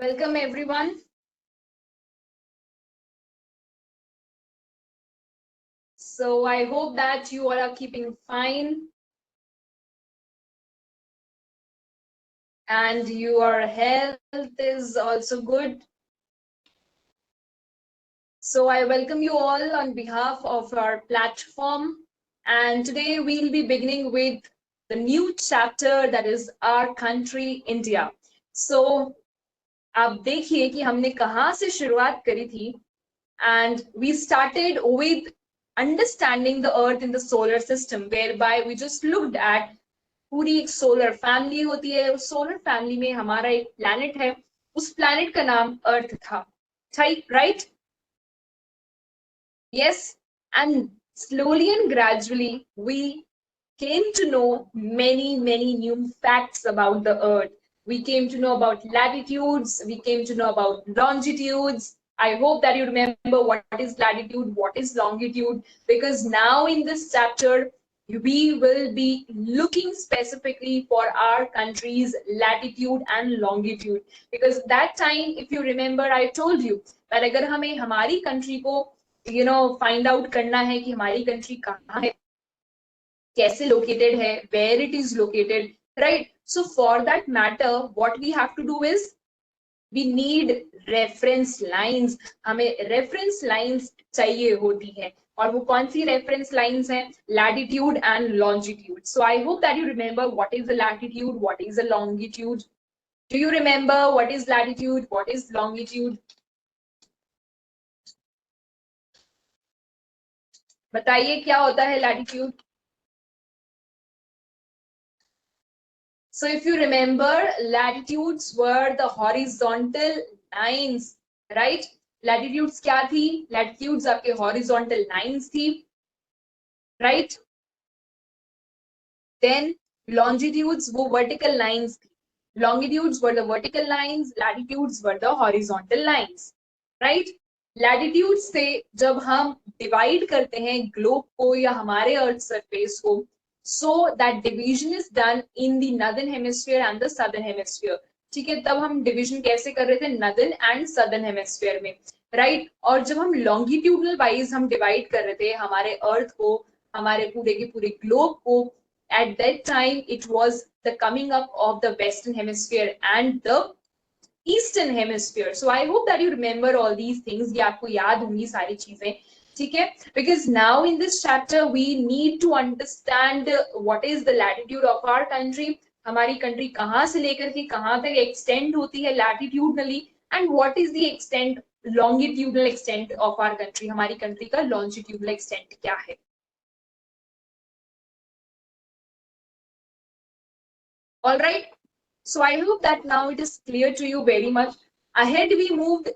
Welcome everyone. So I hope that you all are keeping fine and your health is also good. So I welcome you all on behalf of our platform, and today we'll be beginning with the new chapter, that is our country India. So आप देखिए कि हमने कहाँ से शुरुआत करी थी, and we started with understanding the earth in the solar system, whereby we just looked at पूरी एक सोलर फैमिली होती है, उस सोलर फैमिली में हमारा एक प्लैनेट है, उस प्लैनेट का नाम अर्थ था, right? Yes, and slowly and gradually we came to know many new facts about the earth. We came to know about latitudes, we came to know about longitudes. I hope that you remember what is latitude, what is longitude, because now in this chapter we will be looking specifically for our country's latitude and longitude. Because that time, if you remember, I told you that अगर हमें हमारी country को find out करना है कि हमारी country कहाँ है, कैसे लोकेटेड है, where it is located, right? So for that matter what we have to do is we need reference lines. हमें रेफरेंस लाइंस चाहिए होती है, और वो कौन सी रेफरेंस लाइंस हैं? Latitude and longitude. So I hope that you remember what is the latitude, what is the longitude. Do you remember what is latitude, what is longitude? बताइए क्या होता है latitude. So if you remember, latitudes were the horizontal lines, right? Latitudes क्या थी? Latitudes आपके horizontal lines थी, right? Then longitudes वो vertical lines थी. Longitudes were the vertical lines, latitudes were the horizontal lines, right? Latitudes से जब हम divide करते हैं globe को या हमारे earth surface को, so that division is done in the northern hemisphere and the southern hemisphere. ठीक है, तब हम division कैसे कर रहे थे? northern and southern hemisphere में, right? और जब हम longitudinal wise हम divide कर रहे थे हमारे earth को, हमारे पूरे के पूरे globe को, at that time it was the coming up of the western hemisphere and the eastern hemisphere. So I hope that you remember all these things. ये आपको याद होंगी सारी चीजें, ठीक है? Because now in this chapter we need to understand what is the latitude of our country. हमारी country कहाँ से लेकर के कहाँ तक एक्सटेंड होती है latitudinally, and what is the extent, longitudinal extent of our country. हमारी कंट्री का longitudinal extent क्या है? All right. So I hope that now it is clear to you very much. Ahead we moved,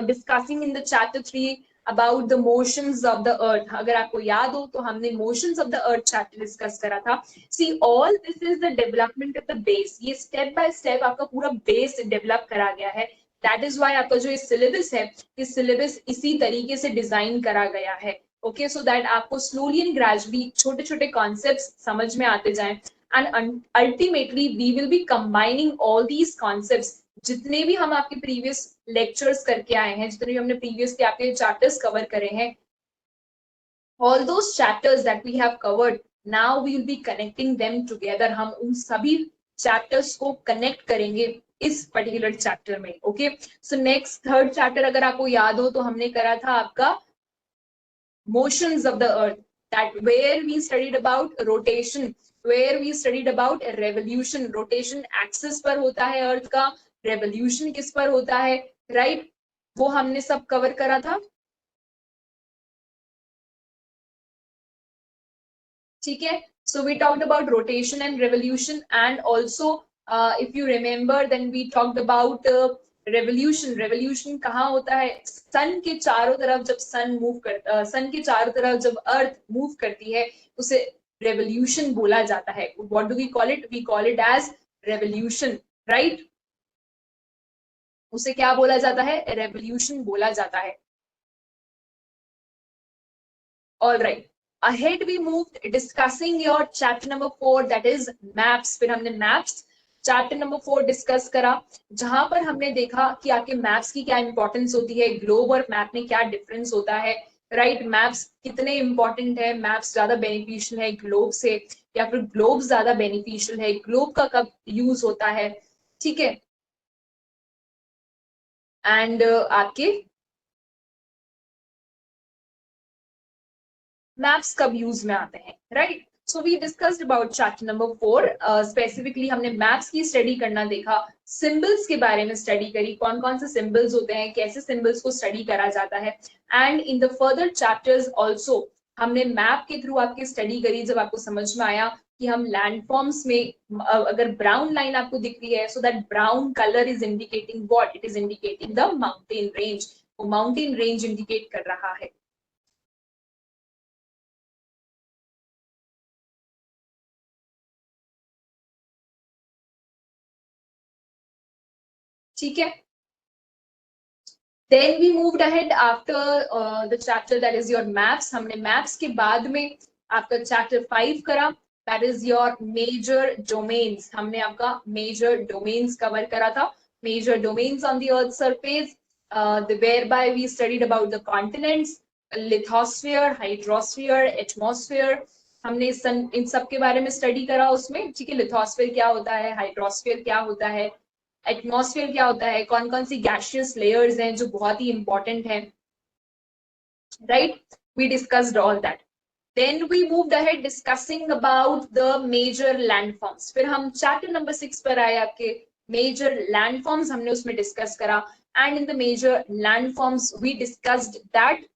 discussing in the chapter 3 about the motions of the earth. अगर आपको याद हो तो हमने motions of the earth chapter discuss करा था. See, all this is the development of the base. ये step by step आपका पूरा base develop करा गया है. That is why आपका जो ये syllabus है, ये syllabus इसी तरीके से design करा गया है. Okay, so that आपको slowly and gradually छोटे-छोटे concepts समझ में आते जाएं. And ultimately we will be combining all these concepts. जितने भी हम आपके previous lectures करके आए हैं, जितने भी हमने previously आपके chapters cover करे हैं, all those chapters that we have covered, now we will be connecting them together. हम उन सभी chapters को connect करेंगे इस particular chapter में. Okay, so next third chapter अगर आपको याद हो तो हमने करा था आपका motions of the earth, that where we studied about rotation, where we studied about revolution. rotation axis पर होता है earth का, revolution किस पर होता है, right? वो हमने सब cover करा था, ठीक है? So we talked about rotation and revolution, and also if you remember, then we talked about revolution. revolution कहाँ होता है? सन के चारों तरफ जब सन मूव करता, सन के चारों तरफ जब अर्थ मूव करती है, उसे revolution बोला जाता है. What do we call it? We call it as revolution, right? उसे क्या बोला जाता है? revolution बोला जाता है. All right. Ahead we moved discussing your chapter number 4, that is maps. फिर हमने maps चैप्टर नंबर 4 डिस्कस करा, जहां पर हमने देखा कि आपके मैप्स की क्या इंपॉर्टेंस होती है, ग्लोब और मैप में क्या डिफरेंस होता है, राइट। मैप्स कितने इंपॉर्टेंट है, मैप्स ज्यादा बेनिफिशियल है ग्लोब से या फिर ग्लोब ज्यादा बेनिफिशियल है, ग्लोब का कब यूज होता है, ठीक है। एंड आपके मैप्स कब यूज में आते हैं, right. So we discussed about chapter number 4। Specifically हमने मैप्स की स्टडी करना देखा, सिंबल्स के बारे में स्टडी करी, कौन कौन से सिंबल्स होते हैं, कैसे सिंबल्स को स्टडी करा जाता है। And in the further chapters also हमने मैप के थ्रू आपकी स्टडी करी, जब आपको समझ में आया कि हम लैंडफॉर्म्स में अगर ब्राउन लाइन आपको दिख रही है, so that brown colour is indicating what, it is indicating the mountain range, वो माउंटेन रेंज इंडिकेट कर रहा है, ठीक है। Then we moved ahead after the chapter that is your maps. हमने maps के बाद में आपका chapter 5 करा, that is your major domains. हमने आपका major domains cover करा था, major domains on the earth's surface, whereby we studied about the continents, lithosphere, hydrosphere, atmosphere. हमने इन सब के बारे में स्टडी करा उसमें, ठीक है। लिथोस्फीयर क्या होता है, हाइड्रोस्फीयर क्या होता है, एटमॉस्फेयर क्या होता है, कौन कौन सी गैसियस लेयर्स हैं जो बहुत ही इंपॉर्टेंट है, right. We discussed all that. Then we moved ahead discussing about the major landforms. फिर हम चैप्टर नंबर 6 पर आए, आपके मेजर लैंडफॉर्म्स हमने उसमें डिस्कस करा। And in the major landforms we discussed that,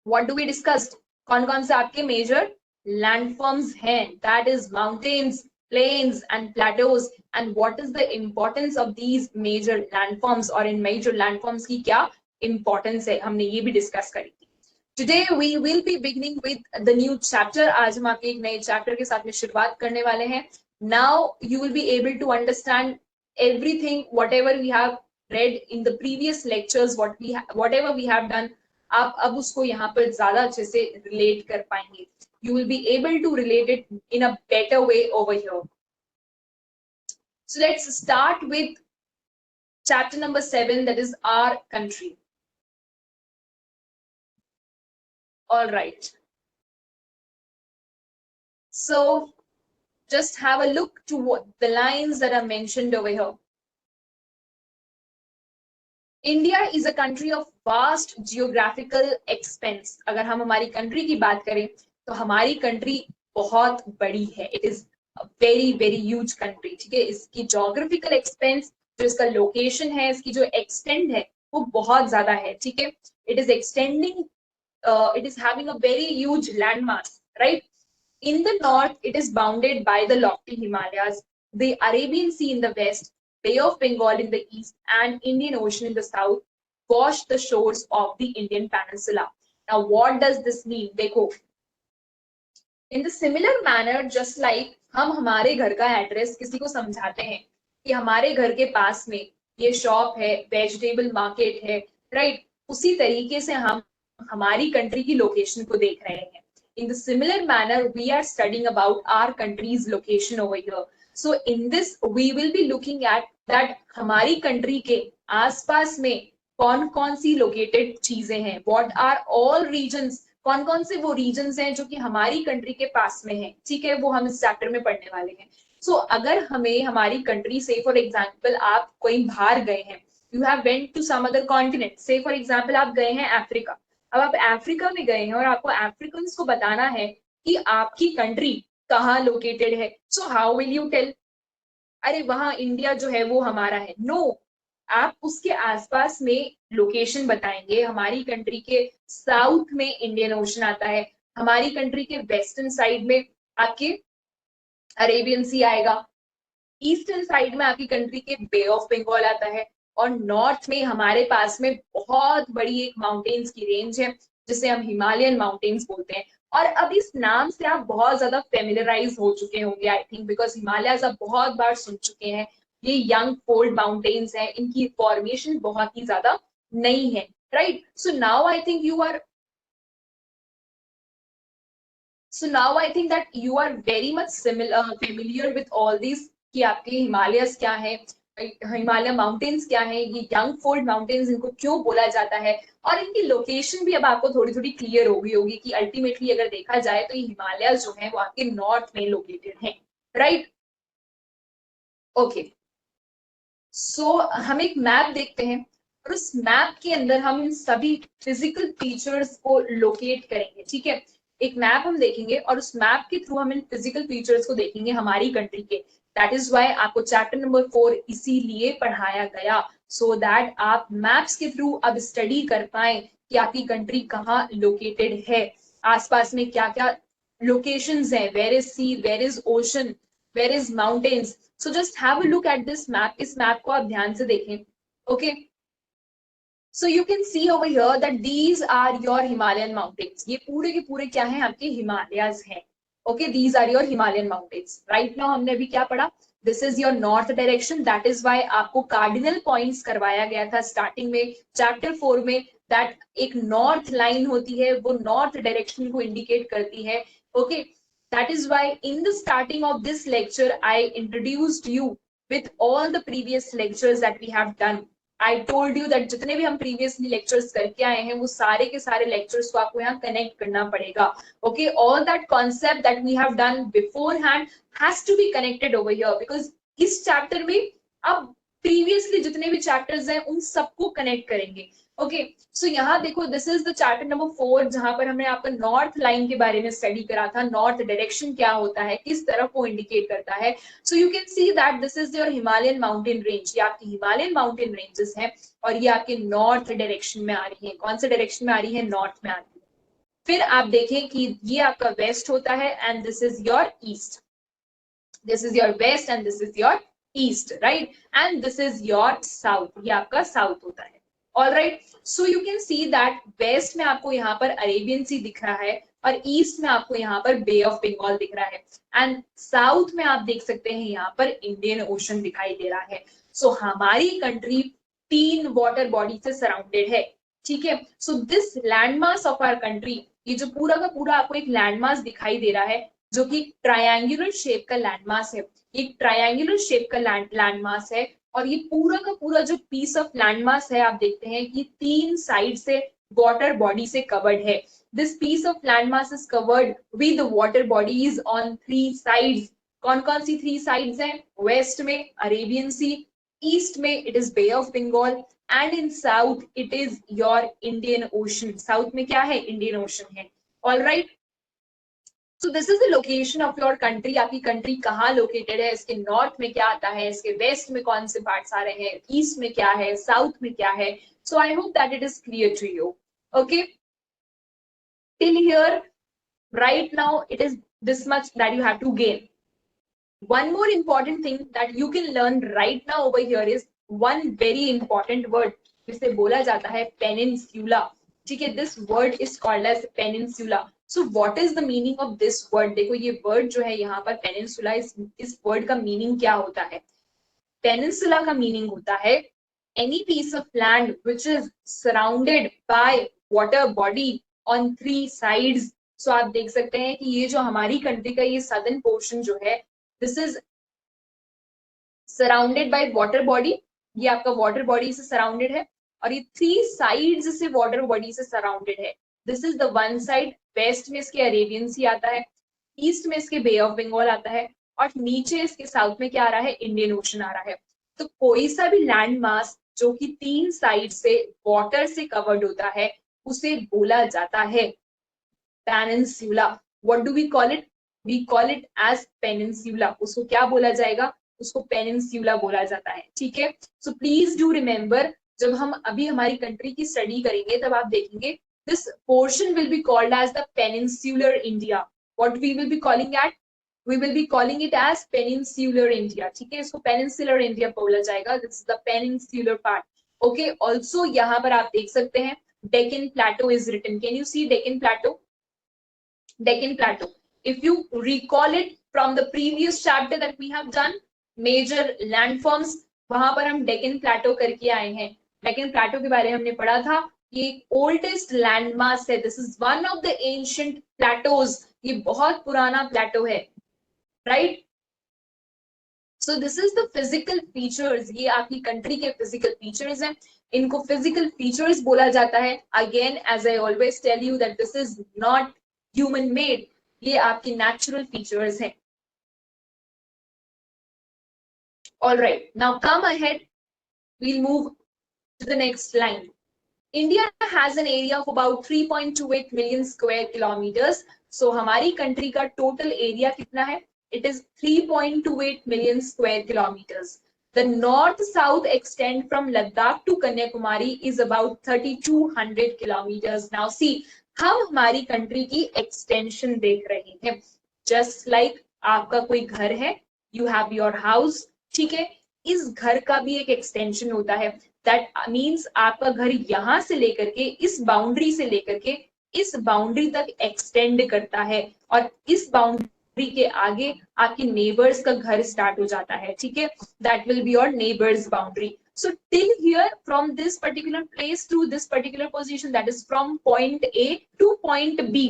what do we discussed, कौन कौन से आपके मेजर लैंडफॉर्म्स हैं, that is mountains, plains and plateaus, and what is the importance of these major landforms, और इन major landforms की क्या importance है, हमने ये भी डिस्कस करी थी। Today we will be beginning with the new chapter. आज हम आपके एक नए चैप्टर के साथ में शुरुआत करने वाले हैं। Now you will be able to understand everything whatever we have read in the previous lectures, whatever we have done, आप अब उसको यहाँ पर ज्यादा अच्छे से रिलेट कर पाएंगे। You will be able to relate it in a better way over here. So let's start with chapter number 7, that is our country. All right. So just have a look to what the lines that are mentioned over here. India is a country of vast geographical expanse. अगर हम हमारी country की बात करें तो हमारी country बहुत बड़ी है, it is very very huge country, ठीक है। इसकी जोग्राफिकल एक्सपेंस, जो इसका लोकेशन है, इसकी जो एक्सटेंड है वो बहुत ज्यादा है, ठीक है। It is extending, it is having a very huge landmass, right? In the north, it is bounded by the lofty Himalayas, the Arabian Sea in the west, Bay of Bengal in the east, and Indian Ocean in the south wash the shores of the Indian Peninsula. Now, what does this mean? देखो, in the similar manner, just like हम हमारे घर का address किसी को समझाते हैं कि हमारे घर के पास में ये शॉप है, वेजिटेबल मार्केट है, राइट, उसी तरीके से हम हमारी कंट्री की लोकेशन को देख रहे हैं। In the similar manner, we are studying about our country's location over here. So in this, we will be looking at that हमारी कंट्री के आसपास में कौन कौन सी लोकेटेड चीजें हैं, what are all regions, कौन कौन से वो रीजन्स हैं जो कि हमारी कंट्री के पास में है, ठीक है, वो हम इस चैप्टर में पढ़ने वाले हैं। सो अगर हमें हमारी कंट्री से, फॉर एग्जांपल आप कहीं बाहर गए हैं, you have went to some other continent, say for example आप गए हैं अफ्रीका, अब आप अफ्रीका में गए हैं और आपको अफ्रीकन्स को बताना है कि आपकी कंट्री कहाँ लोकेटेड है, so how will you tell, अरे वहां इंडिया जो है वो हमारा है, नो, आप उसके आसपास में लोकेशन बताएंगे। हमारी कंट्री के साउथ में इंडियन ओशन आता है, हमारी कंट्री के वेस्टर्न साइड में आपके अरेबियन सी आएगा, ईस्टर्न साइड में आपकी कंट्री के बे ऑफ बंगाल आता है, और नॉर्थ में हमारे पास में बहुत बड़ी एक माउंटेन्स की रेंज है जिसे हम हिमालयन माउंटेन्स बोलते हैं। और अब इस नाम से आप बहुत ज्यादा फेमिलराइज हो चुके होंगे, आई थिंक, बिकॉज हिमालयस आप बहुत बार सुन चुके हैं। ये यंग फोल्ड माउंटेन्स हैं, इनकी फॉर्मेशन बहुत ही ज्यादा नहीं है, right. So now I think you are So now I think that you are very much familiar with all these कि आपके हिमालयस क्या है, हिमालय माउंटेन्स क्या है, ये यंग फोल्ड माउंटेन्स इनको क्यों बोला जाता है, और इनकी लोकेशन भी अब आपको थोड़ी थोड़ी क्लियर हो गई होगी कि अल्टीमेटली अगर देखा जाए तो ये हिमालय जो है वो आपके नॉर्थ में लोकेटेड है, राइट। ओके, सो हम एक मैप देखते हैं और उस मैप के अंदर हम इन सभी फिजिकल फीचर्स को लोकेट करेंगे, ठीक है। एक मैप हम देखेंगे और उस मैप के थ्रू हम इन फिजिकल फीचर्स को देखेंगे हमारी कंट्री के। दैट इज वाई आपको चैप्टर नंबर 4 इसीलिए पढ़ाया गया, सो दैट आप मैप्स के थ्रू अब स्टडी कर पाए कि आपकी कंट्री कहाँ लोकेटेड है, आसपास में क्या क्या लोकेशंस है, where is sea, where is ocean, where is mountains. So just have a look at this map. इस मैप को आप ध्यान से देखें. Okay. So you can see over here that these are your Himalayan mountains. ये पूरे के पूरे क्या हैं, आपके हिमालयाज हैं. Okay, these are your Himalayan mountains. Right now हमने अभी क्या पढ़ा? This is your north direction. That is why आपको cardinal points करवाया गया था starting में chapter 4 में, that एक north line होती है, वो north direction को indicate करती है. Okay. That is why in the starting of this lecture, I introduced you with all the previous lectures that we have done. I told you that जितने भी हम previously lectures करके आए हैं वो सारे के सारे lectures को आपको यहाँ connect करना पड़ेगा. Okay, all that concept that we have done beforehand has to be connected over here because इस chapter में अब previously जितने भी chapters हैं उन सबको connect करेंगे. ओके, सो यहाँ देखो, this is the chapter number 4 जहां पर हमने आपका नॉर्थ लाइन के बारे में स्टडी करा था, नॉर्थ डायरेक्शन क्या होता है, किस तरफ वो इंडिकेट करता है. So you can see that this is your Himalayan mountain range, ये आपकी हिमालयन माउंटेन रेंजेस हैं और ये आपके नॉर्थ डायरेक्शन में आ रही है. कौन से डायरेक्शन में आ रही है? नॉर्थ में आ रही है. फिर आप देखें कि ये आपका वेस्ट होता है and this is your east, this is your west and this is your east, right, and this is your south, ये आपका साउथ होता है. All right, so you can see that west में आपको यहाँ पर अरेबियन सी दिख रहा है और ईस्ट में आपको यहाँ पर बे ऑफ बंगाल दिख रहा है एंड साउथ में आप देख सकते हैं यहाँ पर इंडियन ओशन दिखाई दे रहा है. सो हमारी कंट्री 3 वाटर बॉडी से सराउंडेड है, ठीक है. So this landmass of our country, ये जो पूरा का पूरा आपको एक लैंडमास दिखाई दे रहा है जो कि ट्रायंगुलर शेप का लैंडमास है, एक ट्रायंगुलर शेप का लैंडमास है और ये पूरा का पूरा जो पीस ऑफ लैंडमास है आप देखते हैं कि 3 साइड से वाटर बॉडी से कवर्ड है. This piece of landmass is covered with water bodies on 3 sides. कौन कौन सी 3 साइड्स हैं? वेस्ट में अरेबियन सी, ईस्ट में it is Bay of Bengal and in south it is your Indian Ocean. South में क्या है? इंडियन ओशन है. All right, so this is the location of your country. आपकी कंट्री कहाँ located है, इसके नॉर्थ में क्या आता है, इसके वेस्ट में कौन से पार्ट्स आ रहे हैं, ईस्ट में क्या है, साउथ में क्या है. So I hope that it is clear to you. Okay, till here right now it is this much that you have to gain. One more important thing that you can learn right now over here is one very important word जिसे बोला जाता है peninsula. ठीक है, this word is called as peninsula. So what is the meaning of this word? देखो ये word जो है यहाँ पर peninsula, इस word का meaning क्या होता है? Peninsula का meaning होता है any piece of land which is surrounded by water body on 3 sides. So आप देख सकते हैं कि ये जो हमारी कंट्री का ये सदर्न पोर्शन जो है, this is surrounded by water body, ये आपका वाटर बॉडी से सराउंडेड है और ये 3 साइड्स से वाटर बॉडी से सराउंडेड है. This is the one side, west में इसके अरेबियन सी आता है, ईस्ट में इसके बे ऑफ बंगाल आता है और नीचे इसके साउथ में क्या आ रहा है? इंडियन ओशन आ रहा है. तो कोई सा भी लैंड मास जो कि 3 साइड से वाटर से कवर्ड होता है उसे बोला जाता है peninsula. What do we call it? We call it as peninsula. उसको क्या बोला जाएगा? उसको पेनिनसुला बोला जाता है. ठीक है, सो प्लीज डू रिमेम्बर, जब हम अभी हमारी कंट्री की स्टडी करेंगे तब आप देखेंगे this portion will be called as the peninsular India. What we will be calling at? We will be calling it as peninsular India. ठीक है, इसको पेनिनसुलर इंडिया बोला जाएगा. This is the peninsular part. Okay, also यहाँ पर आप देख सकते हैं Deccan plateau is written. Can you see Deccan plateau? Deccan Plateau. If you recall it from the previous chapter that we have done, major landforms, वहां पर हम Deccan Plateau करके आए हैं. Deccan Plateau के बारे में हमने पढ़ा था. ये oldest landmass है. This is one of the ancient plateaus. ये बहुत पुराना plateau है, right? So this is the physical features, ये आपकी कंट्री के फिजिकल फीचर्स हैं, इनको फिजिकल फीचर्स बोला जाता है. Again as I always tell you that this is not human made, ये आपकी नेचुरल फीचर्स हैं. All right, now come ahead, we'll move to the next line. India has an area of about 3.28 million square kilometers. So हमारी country का total area कितना है? It is 3.28 million square kilometers. The north-south extent from Ladakh to Kanyakumari is about 3,200 kilometers. Now see, हम हमारी country की extension देख रहे हैं. Just like आपका कोई घर है, you have your house, ठीक है? इस घर का भी एक एक्सटेंशन होता है. दैट मीन्स आपका घर यहां से लेकर के इस बाउंड्री से लेकर के इस बाउंड्री तक एक्सटेंड करता है, और इस बाउंड्री के आगे आपके नेबर्स का घर स्टार्ट हो जाता है. ठीक है, that will be your neighbours boundary. So till here from this particular place to this particular position, that is from point A to point B,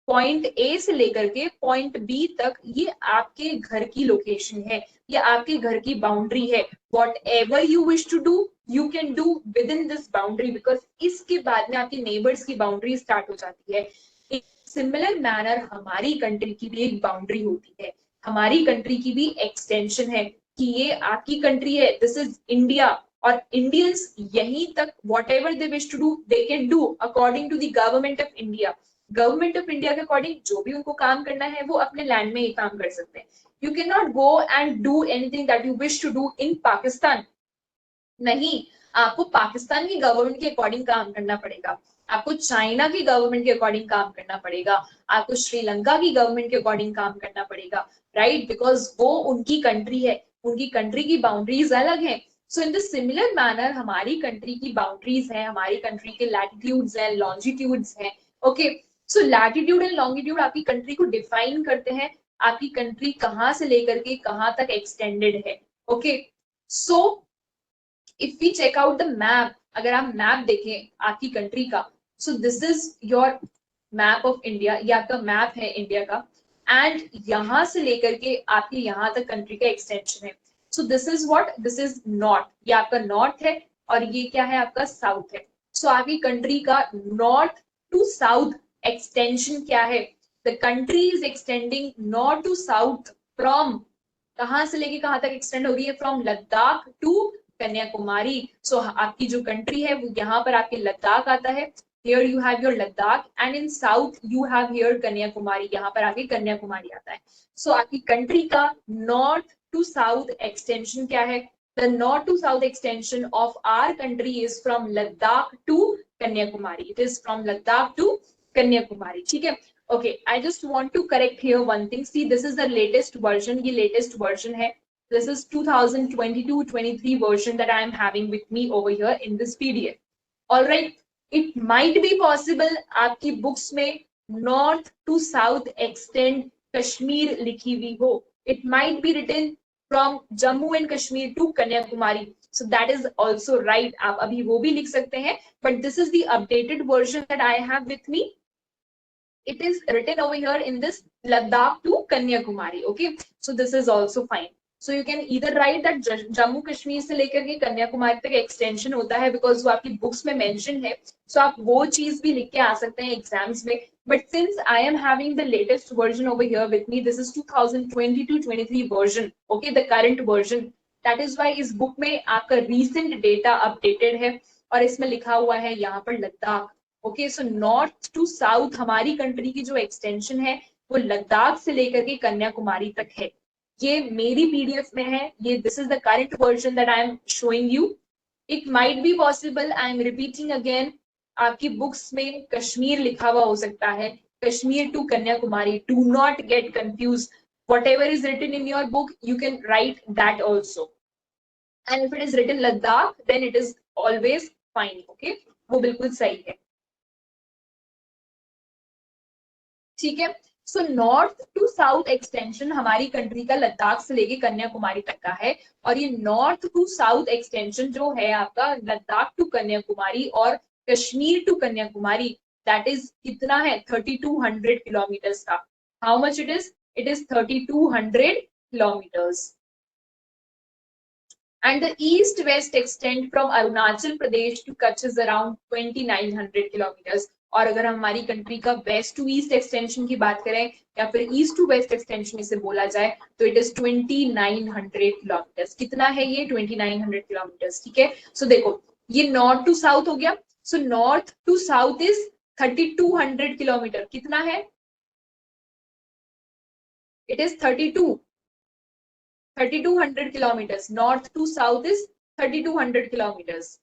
point A से लेकर के पॉइंट बी तक ये आपके घर की लोकेशन है, ये आपके घर की बाउंड्री है. Whatever you wish to do you can do within this boundary, because इसके बाद में आपके नेबर्स की बाउंड्री स्टार्ट हो जाती है. एक सिमिलर मैनर हमारी कंट्री की भी एक बाउंड्री होती है, हमारी कंट्री की भी एक्सटेंशन है कि ये आपकी कंट्री है, दिस इज इंडिया, और इंडियंस यहीं तक whatever they wish to do they can do according to the government of India. Government of India के अकॉर्डिंग जो भी उनको काम करना है वो अपने लैंड में ही काम कर सकते हैं. You can not go and do anything that you wish to do in Pakistan. नहीं, आपको पाकिस्तान की गवर्नमेंट के अकॉर्डिंग काम करना पड़ेगा, आपको चाइना की गवर्नमेंट के अकॉर्डिंग काम करना पड़ेगा, आपको श्रीलंका की गवर्नमेंट के अकॉर्डिंग काम करना पड़ेगा, राइट? बिकॉज वो उनकी कंट्री है, उनकी कंट्री की बाउंड्रीज अलग है. सो इन द सिमिलर मैनर हमारी कंट्री की बाउंड्रीज है, हमारी कंट्री के लैटिट्यूड्स हैं, लॉन्जिट्यूड्स हैं. Okay, so latitude and longitude आपकी कंट्री को डिफाइन करते हैं, आपकी कंट्री कहां से लेकर के कहां तक एक्सटेंडेड है. Okay, so if we check out the map, अगर आप मैप देखें आपकी कंट्री का, so this is your map of India, ये आपका मैप है इंडिया का, एंड यहां से लेकर के आपके यहां तक कंट्री का एक्सटेंशन है. So this is what, this is north, ये आपका नॉर्थ है, और ये क्या है आपका साउथ है. सो आपकी कंट्री का नॉर्थ टू साउथ एक्सटेंशन क्या है? The country is extending north to south from, कहां से लेके कहां तक एक्सटेंड हो रही है? From Ladakh to Kanyakumari. So आपकी जो कंट्री है वो यहाँ पर आपके लद्दाख आता है, here you have your Ladakh, and in south you have here Kanyakumari, यहाँ पर आगे कन्याकुमारी आता है. सो आपकी कंट्री का नॉर्थ टू साउथ एक्सटेंशन क्या है? The north to south extension of our country is from Ladakh to Kanyakumari. It is from Ladakh to Kanyakumari. ठीक है? Okay, I just want to correct here one thing. See, this is the latest version. ये latest version है. This is 2022-23 version that I am having with me over here in this PDF. All right. It might be possible आपकी books में north to south extend Kashmir लिखी हुई हो. It might be written from Jammu and Kashmir to Kanyakumari. So that is also right. आप अभी वो भी लिख सकते हैं. But this is the updated version that I have with me. It is written over here in this Ladakh to Kanyakumari. Okay. So this is also fine. So you can either write that Jammu Kashmir से लेकर के कन्याकुमारी तक extension होता है, because वो आपकी books में mention है. सो आप वो चीज भी लिख के आ सकते हैं एग्जाम्स में. But since I am having the latest version over here with me, this is 2022-23 version, okay, the current version. That is why इस book में आपका recent data updated है, और इसमें लिखा हुआ है यहाँ पर Ladakh. Okay, so north to south हमारी कंट्री की जो एक्सटेंशन है वो लद्दाख से लेकर के कन्याकुमारी तक है. ये मेरी पीडीएफ में है, ये this is the current version that I am showing you. It might be possible, I am repeating again, आपकी बुक्स में कश्मीर लिखा हुआ हो सकता है, Kashmir to Kanyakumari. Do not get confuse. whatever is written in your book you can write that also, and if it is written Ladakh then it is always fine. Okay, वो बिल्कुल सही है. ठीक है. So north to south extension हमारी country का लद्दाख से लेके कन्याकुमारी तक का है, और ये नॉर्थ टू साउथ एक्सटेंशन जो है आपका लद्दाख टू कन्याकुमारी और Kashmir to Kanyakumari, that is कितना है? 3200 किलोमीटर्स का. How much it is? It is 3200 kilometres. and the east-west extent from Arunachal Pradesh to Kutch is around 2900 kilometers. और अगर हमारी कंट्री का वेस्ट टू ईस्ट एक्सटेंशन की बात करें या फिर ईस्ट टू वेस्ट एक्सटेंशन इसे बोला जाए तो इट इज 2900 किलोमीटर्स. कितना है ये? 2900 किलोमीटर्स. ठीक है. सो देखो ये नॉर्थ टू साउथ हो गया. So north to south is 3200 kilometre. कितना है? It is 3200 kilometers. North to south is 3200 kilometers.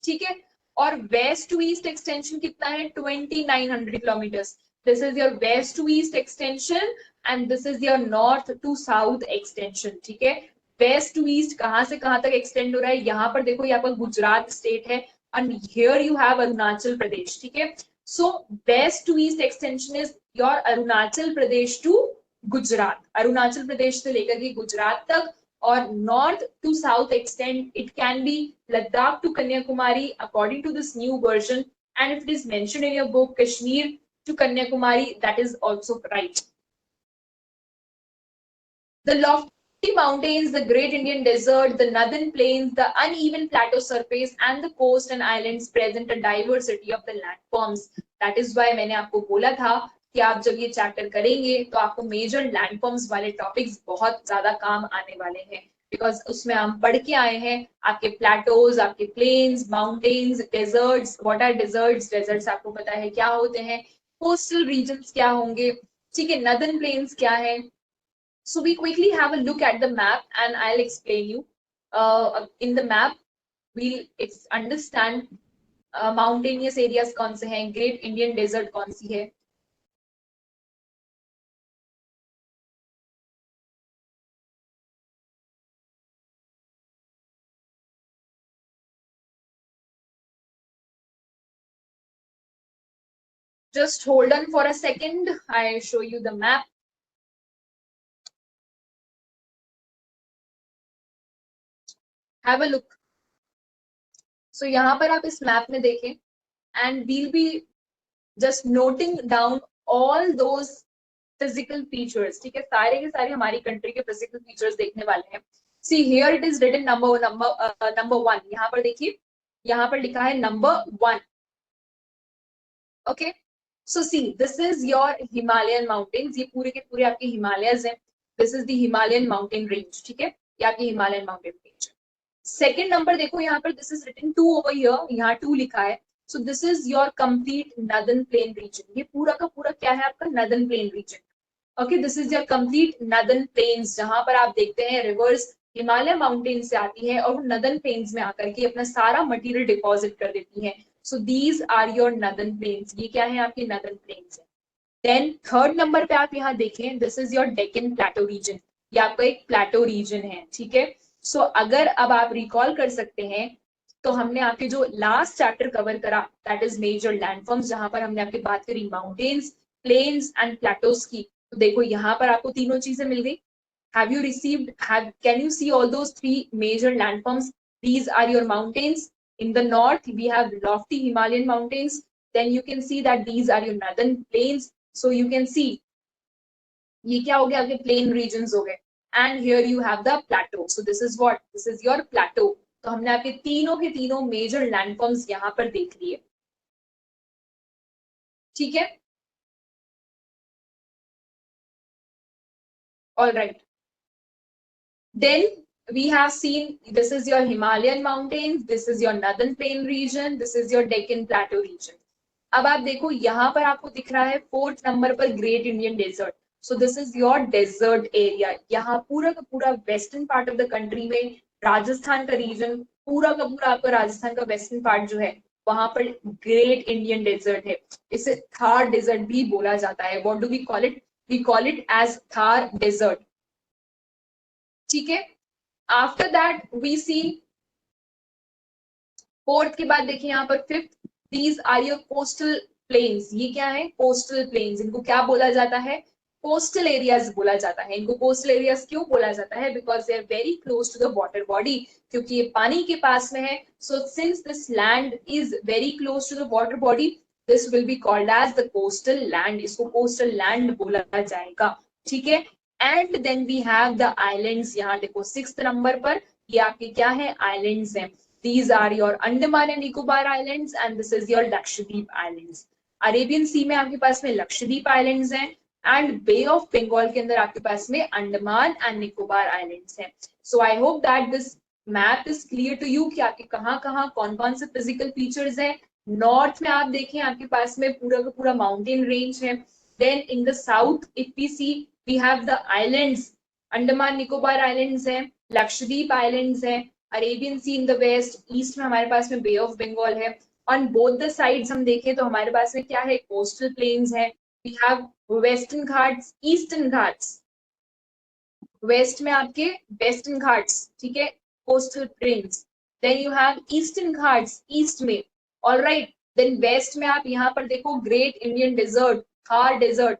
ठीक है. और वेस्ट टू ईस्ट एक्सटेंशन कितना है? 2900 kilometers. This is your west to east extension and this is your north to south extension. ठीक है. Waste to east कहां से कहां तक एक्सटेंड हो रहा है? यहाँ पर देखो, यहाँ पर गुजरात स्टेट है and here you have Arunachal Pradesh. ठीक है. So west to east extension is your Arunachal Pradesh to Gujarat. Arunachal Pradesh से लेकर के गुजरात तक. और north to south extend it can be Ladakh to Kanyakumari according to this new version. And if it is mentioned in your book Kashmir to Kanyakumari, that is also right. The lofty mountains, the great Indian desert, the northern plains, the uneven plateau surface and the coast and islands present a diversity of the landforms. That is why मैंने आपको बोला था कि आप जब ये chapter करेंगे तो आपको मेजर लैंडफॉर्म्स वाले टॉपिक्स बहुत ज्यादा काम आने वाले हैं. बिकॉज उसमें हम पढ़ के आए हैं आपके प्लेटोज, आपके plains, mountains, deserts. What are deserts? Deserts आपको पता है क्या होते हैं. कोस्टल रीजन्स क्या होंगे. ठीक है. नॉर्दर्न प्लेन्स क्या है. So we quickly have a look at the map and I'll explain you. In the map, we'll understand mountainous areas कौन से हैं, Great Indian Desert कौन सी है. Just hold on for a second. I show you the map. Have a look. So यहाँ पर आप इस map में देखें and we'll be just noting down all those physical features. ठीक है. सारे के सारे हमारी कंट्री के physical features देखने वाले हैं. See here it is written number one. यहाँ पर देखिए, यहाँ पर लिखा है number 1. Okay. So see, this is your Himalayan mountains. ये पूरे के पूरे आपके हिमालयस हैं. This is the Himalayan mountain range. ठीक है. ये आपकी Himalayan mountain range. Second number देखो यहाँ पर, this is written 2 over here. यहाँ 2 लिखा है. So this is your complete northern plain region. ये पूरा का पूरा क्या है आपका? northern plain region. Okay, this is your complete northern plains. जहां पर आप देखते हैं रिवर्स हिमालय माउंटेन से आती है और वो northern plains में आकर के अपना सारा मटेरियल डिपॉजिट कर देती है. So these are your northern plains. ये क्या है? आपके northern plains है. Then थर्ड नंबर पे आप यहाँ देखें, this is your Deccan Plateau region. ये आपका एक plateau region है. ठीक है. So अगर अब आप रिकॉल कर सकते हैं तो हमने आपके जो लास्ट चैप्टर कवर करा, दैट इज मेजर लैंडफॉर्म्स, जहां पर हमने आपकी बात करी माउंटेन्स, प्लेन्स एंड प्लेटोज की. तो देखो यहाँ पर आपको तीनों चीजें मिल गई. Have you received? Can you see all those 3 major landforms? These are your mountains. In the north, we have lofty Himalayan mountains. Then you can see that these are your northern plains. So you can see, ये क्या हो गया? आपके plain regions हो गए. And here you have the plateau. So this is what? This is your plateau. तो हमने आपके तीनों के तीनों मेजर लैंडफॉर्म्स यहाँ पर देख लिए. ठीक है. All right. Then we have seen, this is your Himalayan mountains, this is your northern plain region, this is your Deccan Plateau region. अब आप देखो यहाँ पर आपको दिख रहा है 4th नंबर पर great Indian desert. So this is your desert area. यहाँ पूरा का पूरा western part of the country में राजस्थान का रीजन, पूरा का पूरा आपका राजस्थान का वेस्टर्न पार्ट जो है वहां पर ग्रेट इंडियन डेजर्ट है. इसे थार डेजर्ट भी बोला जाता है. What do we call it? We call it as Thar desert. ठीक है. After that we C 4th के बाद देखिए यहाँ पर 5th, these are your coastal plains. ये क्या है? coastal plains. इनको क्या बोला जाता है? coastal areas बोला जाता है. इनको coastal areas क्यों बोला जाता है? because they are very close to the water body. क्योंकि ये पानी के पास में है. so since this land is very close to the water body, this will be called as the coastal land. इसको coastal land बोला जाएगा. ठीक है. And then we have the islands, यहाँ देखो 6th नंबर पर ये आपके क्या है, आइलैंड्स हैं. These are your Andaman and Nicobar Islands and this is your Lakshadweep Islands. Arabian sea में आपके पास में लक्षद्वीप आइलैंड्स हैं एंड बे ऑफ बंगाल के अंदर आपके पास में अंडमान एंड निकोबार आइलैंड्स हैं. So I hope that this map is clear to you कि आपके कहाँ कहाँ कौन कौन से फिजिकल फीचर्स हैं. नॉर्थ में आप देखें आपके पास में पूरा का पूरा माउंटेन रेंज है. Then in the south if we see we have the islands, Andaman Nicobar islands हैं, लक्षद्वीप आइलैंड्स हैं, Arabian sea in the west, east में हमारे पास में बे ऑफ बंगाल है. ऑन बोथ द साइड्स हम देखें तो हमारे पास में क्या है, कोस्टल प्लेन्स है. We have western Ghats, eastern Ghats, west में आपके वेस्टर्न घाट्स, ठीक है, coastal plains. Then you have eastern Ghats east में, ऑल राइट. देन वेस्ट में आप यहाँ पर देखो great Indian desert, Thar desert,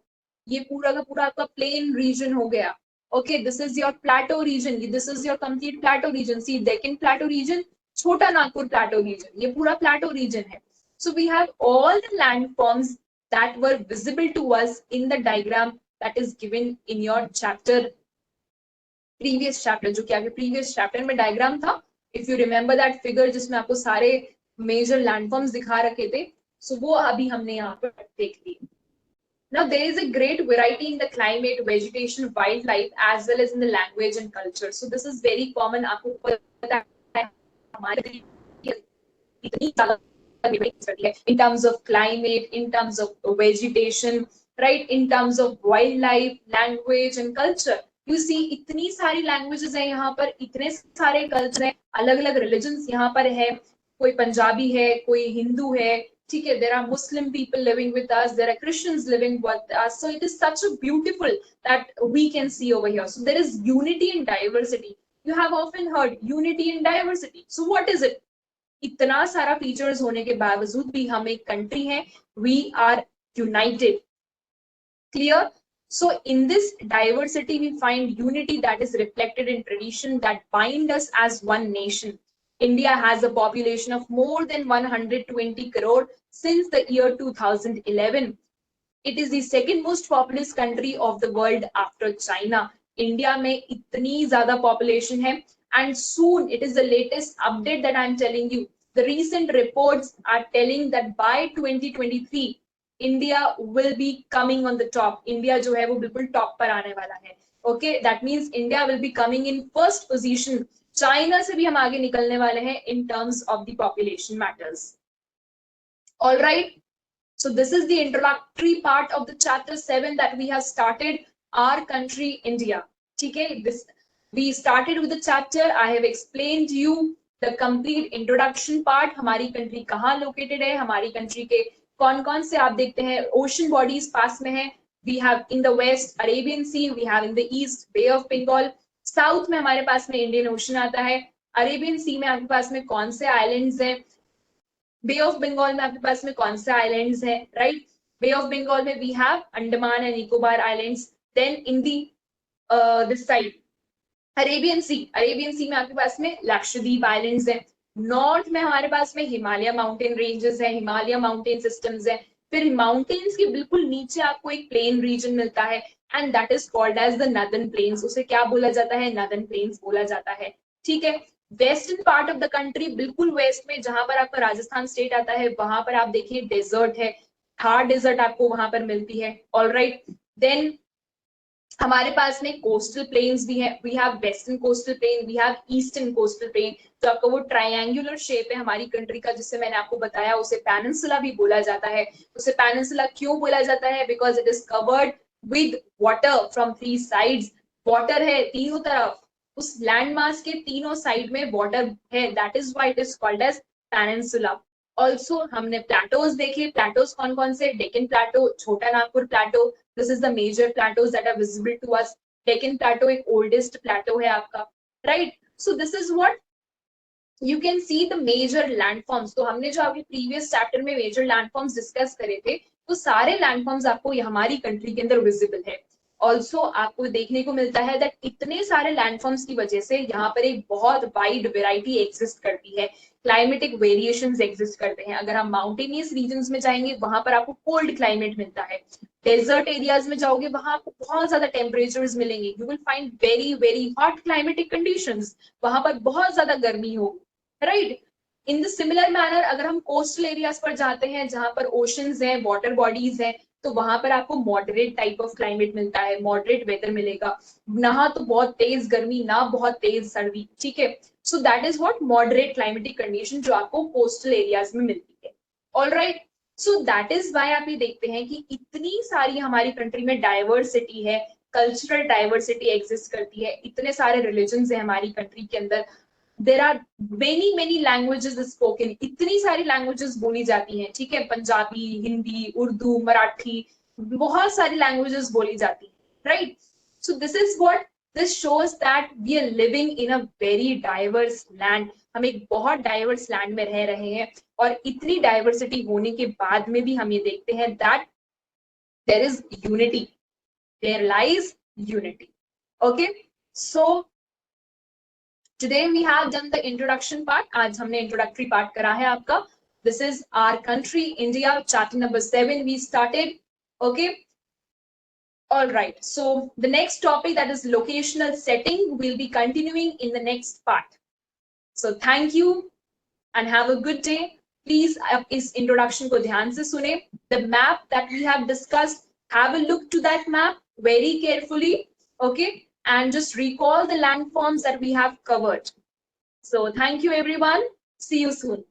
ये पूरा का पूरा आपका प्लेन रीजन हो गया. Okay, this is your plateau region. This is your complete plateau region. See, Deccan plateau region, Chota Nagpur plateau region. ये पूरा plateau region है. So we have all the landforms that were visible to us in the diagram that is given in your chapter, previous chapter, जो कि आपके previous chapter में diagram था. If you remember that figure जिसमें आपको सारे major landforms दिखा रखे थे, so वो अभी हमने यहाँ पर देख ली. Now there is a great variety in the climate, vegetation, wildlife, as well as in the language and culture. So this is very common. आपको पता है हमारे इतनी in terms of climate, in terms of vegetation, right? In terms of wildlife, language and culture. You see इतनी सारी languages हैं यहाँ पर, इतने सारे culture हैं, अलग-अलग religions यहाँ पर है. कोई पंजाबी है, कोई हिंदू है, ठीक है, there are Muslim people living with us, there are Christians living with us, so it is such a beautiful that we can see over here. So there is unity in diversity. You have often heard unity in diversity. So what is it? इतना सारा features होने के बावजूद भी हम एक country हैं, we are united. Clear? So in this diversity we find unity that is reflected in tradition that bind us as one nation. India has a population of more than 120 crore since the year 2011. It is the second most populous country of the world after China. India में इतनी ज़्यादा population है and soon it is the latest update that I am telling you. The recent reports are telling that by 2023 India will be coming on the top. India जो है वो बिल्कुल top पर आने वाला है. Okay, that means India will be coming in first position. China से भी हम आगे निकलने वाले हैं in terms of the population matters. All right. So this is the introductory part of the chapter 7 that we have started. Our country, India. ठीक है, this we started with the chapter. I have explained you the complete introduction part. हमारी country कहाँ located है, हमारी country के कौन-कौन से आप देखते हैं ocean bodies पास में है. We have in the west Arabian Sea, we have in the east Bay of Bengal. South में हमारे पास में इंडियन ओशन आता है. अरेबियन सी में आपके पास में कौन से आइलैंड्स हैं, बे ऑफ बंगाल में आपके पास में कौन से आइलैंड्स हैं, राइट? बे ऑफ बंगाल में we have Andaman and Nicobar islands. Then in the this side Arabian sea में आपके पास में लक्षद्वीप आइलैंड्स हैं. नॉर्थ में हमारे पास में हिमालय माउंटेन रेंजेस है, हिमालय माउंटेन सिस्टम्स है. फिर माउंटेन्स के बिल्कुल नीचे आपको एक प्लेन रीजन मिलता है and that is called as the northern plains. उसे क्या बोला जाता है, northern plains बोला जाता है. ठीक है, western part of the country, बिल्कुल वेस्ट में जहां पर आपका राजस्थान स्टेट आता है, वहां पर आप देखिए डेजर्ट है, थार डेजर्ट आपको वहां पर मिलती है. All right. देन हमारे पास में कोस्टल प्लेन्स भी है. We have western coastal plain, we have eastern coastal plain. तो आपका वो ट्रायंगुलर शेप है हमारी कंट्री का, जिससे मैंने आपको बताया उसे पेनिनसुला भी बोला जाता है. उसे पेनिनसुला क्यों बोला जाता है? Because it is covered with water from three sides. water है तीनों तरफ, उस लैंड मास के तीनों साइड में वाटर है. that is why it is called as peninsula. also हमने plateaus देखे. plateaus कौन कौन से? Deccan plateau, छोटा Nagpur plateau. this is the major plateaus that are visible to us. Deccan plateau एक oldest plateau है आपका, right? so this is what you can see the major landforms. तो हमने जो आपके previous chapter में major landforms discuss करे थे, तो सारे लैंडफॉर्म्स आपको हमारी कंट्री के अंदर विजिबल है. ऑल्सो आपको देखने को मिलता है दैट इतने सारे लैंडफॉर्म्स की वजह से यहाँ पर एक बहुत वाइड वेराइटी एग्जिस्ट करती है. क्लाइमेटिक वेरिएशंस एग्जिस्ट करते हैं. अगर हम माउंटेनियस रीजन्स में जाएंगे, वहां पर आपको कोल्ड क्लाइमेट मिलता है. डेजर्ट एरियाज में जाओगे वहां आपको बहुत ज्यादा टेम्परेचर्स मिलेंगे, you will find very very hot climatic conditions, वहां पर बहुत ज्यादा गर्मी होगी, right. In the similar manner अगर हम कोस्टल एरियाज पर जाते हैं जहां पर ओशंस हैं, वाटर बॉडीज हैं, तो वहां पर आपको मॉडरेट टाइप ऑफ क्लाइमेट मिलता है, मॉडरेट वेदर मिलेगा, ना तो बहुत तेज गर्मी ना बहुत तेज सर्दी, ठीक है। So that is what moderate climatic condition जो आपको कोस्टल एरियाज में मिलती है। All right, so that is why आप ये देखते हैं कि इतनी सारी हमारी कंट्री में डाइवर्सिटी है, कल्चरल डाइवर्सिटी एग्जिस्ट करती है, इतने सारे रिलीजन है हमारी कंट्री के अंदर, there are many many languages spoken, इतनी सारी लैंग्वेजेस बोली जाती हैं, ठीक है, पंजाबी, हिंदी, उर्दू, मराठी, बहुत सारी लैंग्वेजेस बोली जाती हैं, right. So this is what this shows that we are living in a very diverse land, हम एक बहुत डाइवर्स लैंड में रह रहे हैं, और इतनी डाइवर्सिटी होने के बाद में भी हम ये देखते हैं that there is unity, there lies unity. Okay, so today we have done the introduction part, आज हमने introductory part करा है आपका। This is our country India, chapter number 7 we started। Okay, all right, so the next topic, that is locational setting, will be continuing in the next part। So thank you and have a good day। Please आप इस introduction को ध्यान से सुने। The map that we have discussed, have a look to that map very carefully, okay, and just recall the landforms that we have covered। So thank you everyone. See you soon.